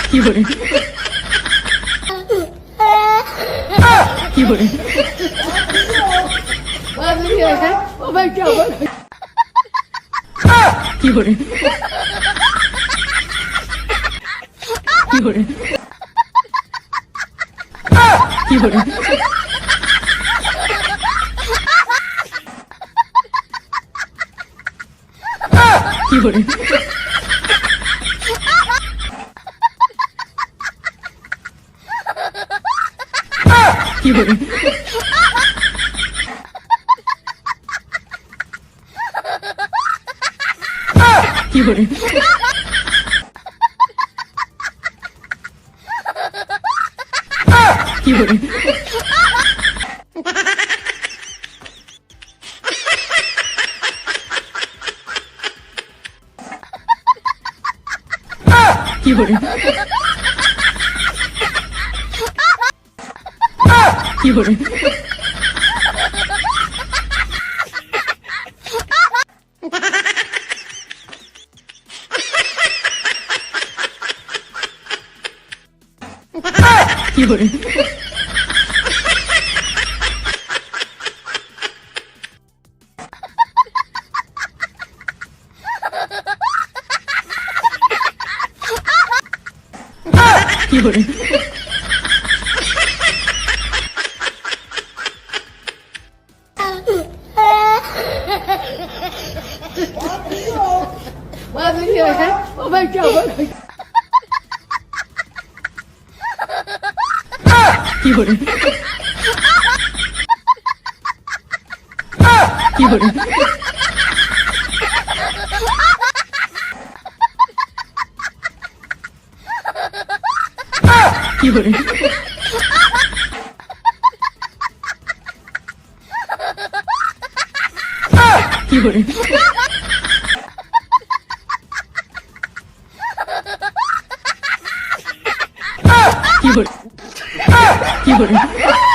কি বলে কি বলে কি বলে কি বলে কি বলে কি বলে কি বলে কি বলে কি বলে কি বলে কি বলে কি বলে কি বলে কি বলে কি বলে কি বলে কি বলে কি বলে কি বলে